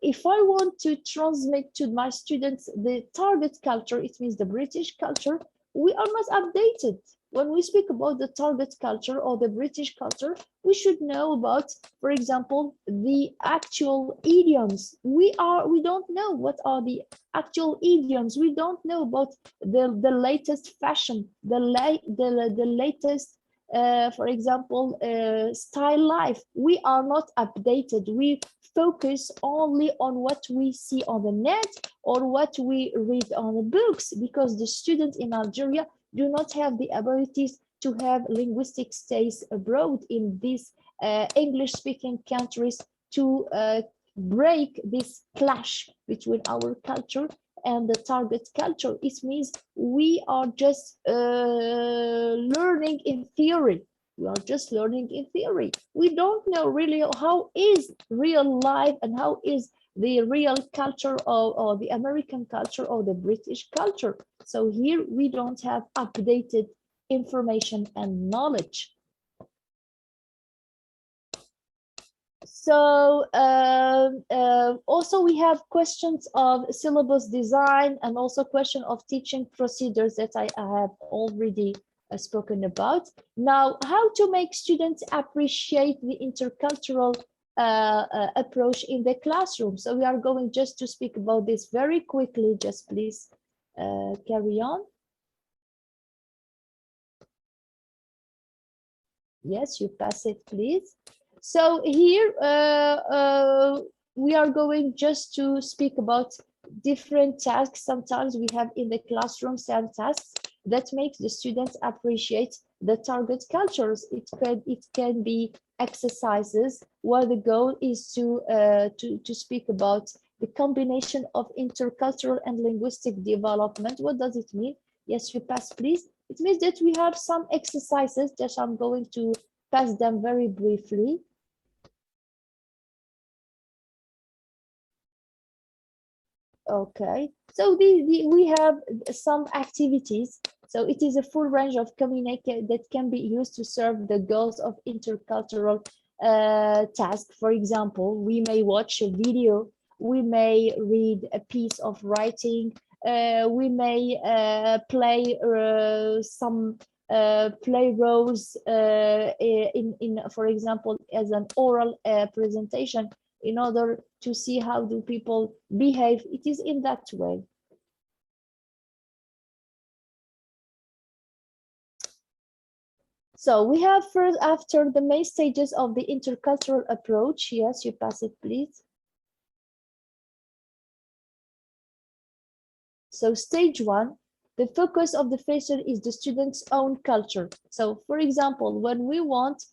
if I want to transmit to my students the target culture, it means the British culture, we are not updated. When we speak about the target culture or the British culture, we should know about, for example, the actual idioms. We don't know what are the actual idioms. We don't know about the latest fashion, the latest, for example, style life. We are not updated. We focus only on what we see on the net or what we read on the books, because the students in Algeria do not have the abilities to have linguistic stays abroad in these English-speaking countries to break this clash between our culture and the target culture. It means we are just learning in theory. We are just learning in theory. We don't know really how is real life and how is the real culture or the American culture or the British culture. So here we don't have updated information and knowledge. So also we have questions of syllabus design and also question of teaching procedures that I have already spoken about. Now, how to make students appreciate the intercultural approach in the classroom. So we are going just to speak about this very quickly. Just please carry on. Yes, you pass it, please. So here we are going just to speak about different tasks. Sometimes we have in the classroom some tasks that makes the students appreciate the target cultures. It can be exercises where the goal is to speak about the combination of intercultural and linguistic development. What does it mean? Yes, you pass, please. It means that we have some exercises that I'm going to pass them very briefly. Okay, so we have some activities. So it is a full range of communication that can be used to serve the goals of intercultural tasks. For example, we may watch a video, we may read a piece of writing, we may play some play roles in for example as an oral presentation in order to see how do people behave. It is in that way. So we have first, after the main stages of the intercultural approach. Yes, you pass it, please. So stage one, the focus of the session is the student's own culture. So for example, when we want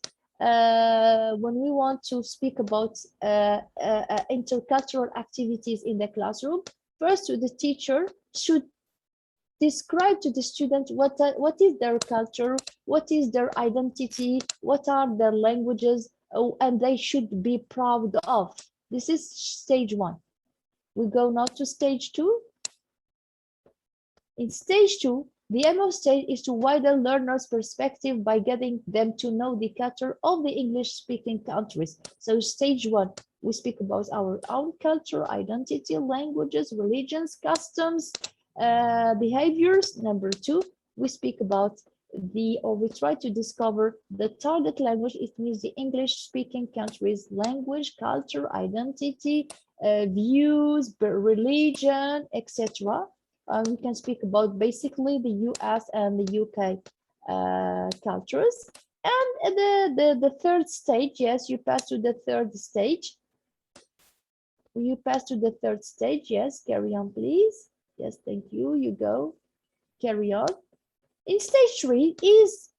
to speak about intercultural activities in the classroom, first the teacher should describe to the student what is their culture, what is their identity, what are their languages, and they should be proud of. This is stage one. We go now to stage two. In stage two, the aim of stage is to widen learners' perspective by getting them to know the culture of the English-speaking countries. So stage one, we speak about our own culture, identity, languages, religions, customs, behaviors. Number two, we speak about we try to discover the target language. It means the English-speaking countries' language, culture, identity, views, religion, etc. We can speak about basically the US and the UK cultures. And the third stage, yes, you pass to the third stage. You pass to the third stage, yes, carry on, please. Yes, thank you, you go, carry on. In stage three is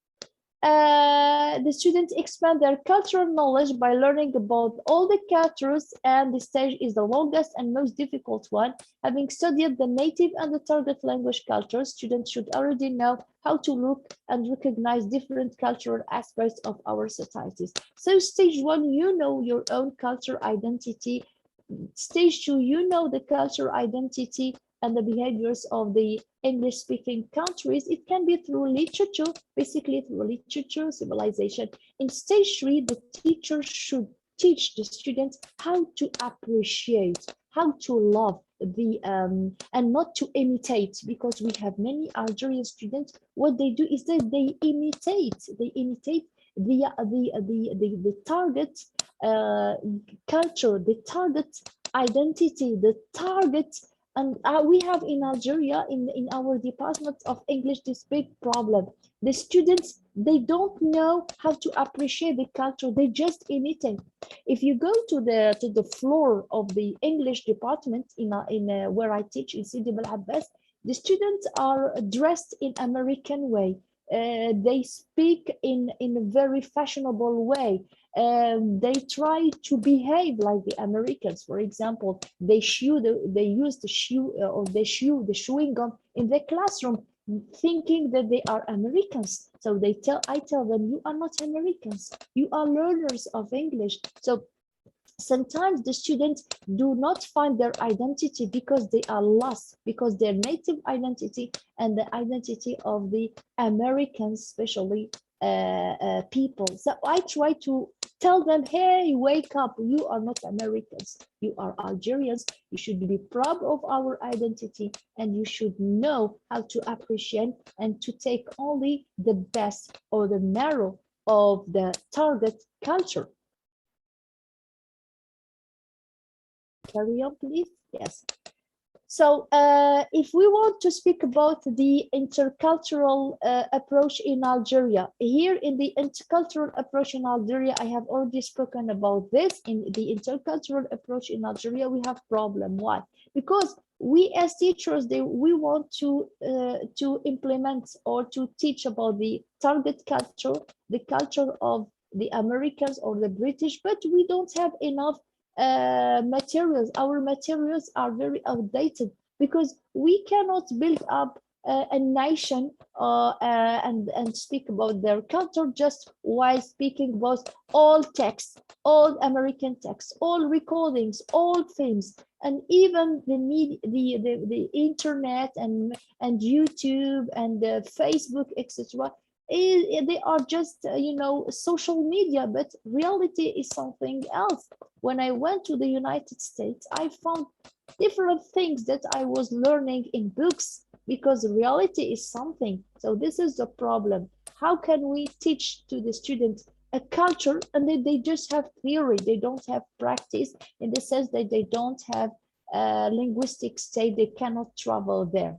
the students expand their cultural knowledge by learning about all the cultures, and this stage is the longest and most difficult one. Having studied the native and the target language cultures, students should already know how to look and recognize different cultural aspects of our societies. So stage one, you know your own culture identity. Stage two, you know the cultural identity and the behaviors of the English-speaking countries. It can be through literature, basically through literature, civilization. In stage three, the teacher should teach the students how to appreciate, how to love the and not to imitate, because we have many Algerian students. What they do is that they imitate the target culture, the target identity, the target. And we have in Algeria, in our department of English, this big problem. The students, they don't know how to appreciate the culture, they just imitate. If you go to the floor of the English department where I teach in Studi, the students are dressed in American way. They speak in a very fashionable way. They try to behave like the Americans. For example, they use the chewing gum in the classroom, thinking that they are Americans. So I tell them, you are not Americans, you are learners of English. So sometimes the students do not find their identity because they are lost, because their native identity and the identity of the Americans, especially people. So I try to tell them, hey, wake up, you are not Americans, you are Algerians, you should be proud of our identity, and you should know how to appreciate and to take only the best or the marrow of the target culture. Carry on, please. Yes. So if we want to speak about the intercultural approach in Algeria, here in the intercultural approach in Algeria, I have already spoken about this. In the intercultural approach in Algeria, we have problem. Why? Because we as teachers, we want to implement or to teach about the target culture, the culture of the Americans or the British, but we don't have enough materials. Our materials are very outdated because we cannot build up a nation and speak about their culture just while speaking about all texts, all American texts, all recordings, all films, and even the media, the internet and YouTube and Facebook, etc. They are just social media, but reality is something else. When I went to the United States, I found different things that I was learning in books, because reality is something. So this is the problem. How can we teach to the students a culture and they just have theory, they don't have practice, in the sense that they don't have linguistic state, they cannot travel there.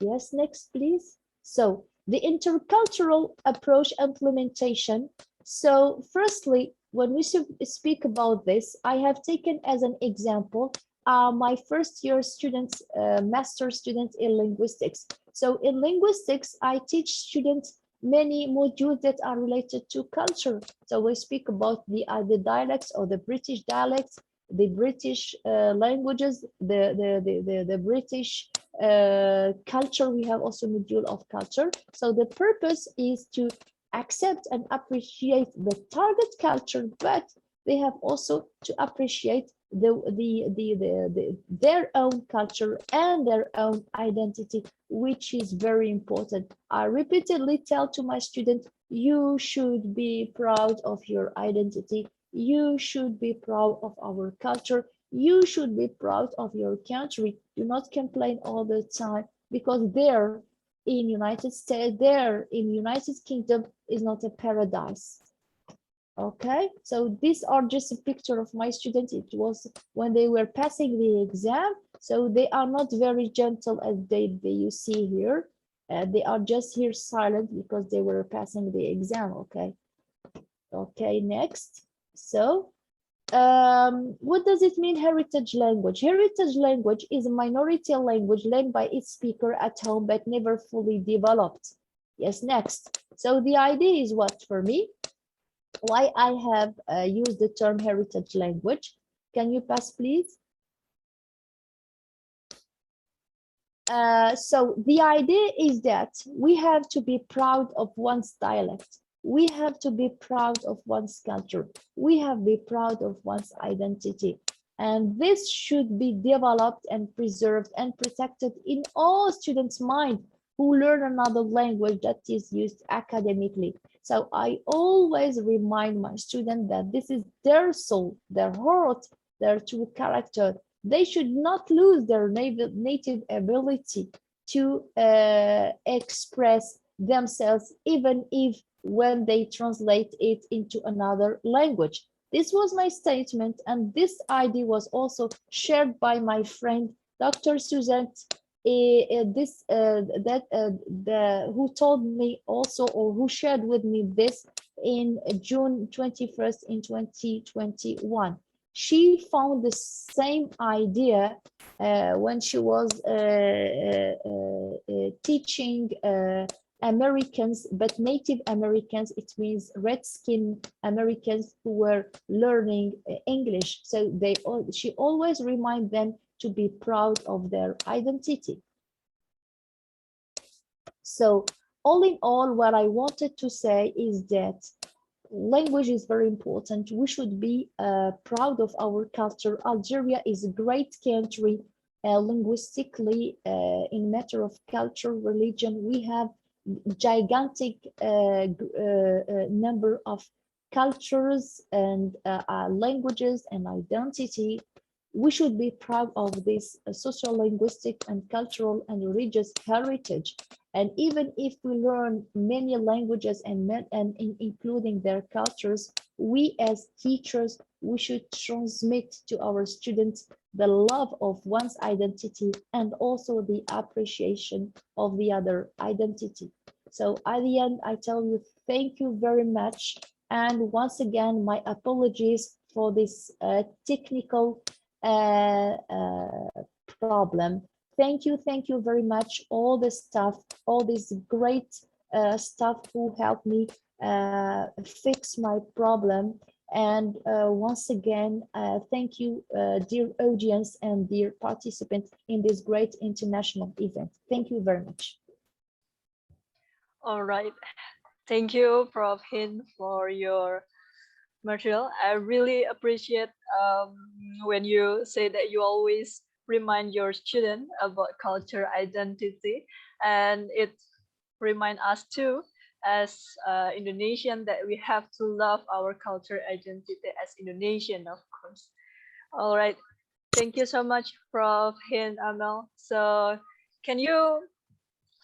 Yes, next, please. So the intercultural approach implementation. So firstly, when we speak about this, I have taken as an example my first year students, master students in linguistics. So in linguistics, I teach students many modules that are related to culture. So we speak about the dialects or the British dialects, the British languages, the British culture. We have also module of culture. So the purpose is to accept and appreciate the target culture, but they have also to appreciate their own culture and their own identity, which is very important. I repeatedly tell to my students, you should be proud of your identity. You should be proud of our culture. You should be proud of your country. Do not complain all the time, because there in United States, there in United Kingdom is not a paradise. Okay, so these are just a picture of my students. It was when they were passing the exam. So they are not very gentle as you see here. They are just here silent because they were passing the exam. Okay. Okay, next. So what does it mean, heritage language? Heritage language is a minority language learned by its speaker at home but never fully developed. Yes, next. So the idea is what for me? Why I have used the term heritage language. Can you pass, please? So the idea is that we have to be proud of one's dialect. We have to be proud of one's culture. We have to be proud of one's identity. And this should be developed and preserved and protected in all students' mind who learn another language that is used academically. So I always remind my students that this is their soul, their heart, their true character. They should not lose their native ability to express themselves, even if when they translate it into another language. This was my statement, and this idea was also shared by my friend, Dr. Suzette, who told me also, or who shared with me this in June 21st in 2021. She found the same idea when she was teaching Americans, but Native Americans. It means red-skinned Americans who were learning English. So she always reminds them to be proud of their identity. So all in all, what I wanted to say is that language is very important. We should be proud of our culture. Algeria is a great country linguistically in matter of culture, religion. We have gigantic number of cultures and languages and identity. We should be proud of this socio-linguistic and cultural and religious heritage. And even if we learn many languages and including their cultures, we as teachers, we should transmit to our students the love of one's identity and also the appreciation of the other identity. So at the end, I tell you, thank you very much. And once again, my apologies for this technical problem. Thank you very much, all the staff, all this great staff who helped me fix my problem. And once again, thank you, dear audience and dear participants in this great international event. Thank you very much. All right. Thank you, Prof. Hin, for your material. I really appreciate when you say that you always remind your student about culture identity, and it remind us too as Indonesian that we have to love our culture identity as Indonesian, of course. All right. Thank you so much, Prof. Hin Amel. So can you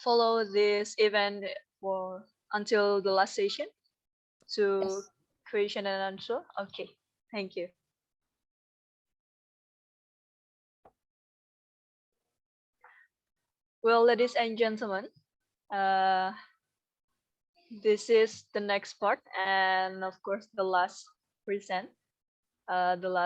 follow this event for until the last session to Yes. question and answer? Okay, thank you. Well, ladies and gentlemen, this is the next part, and of course, the last present, the last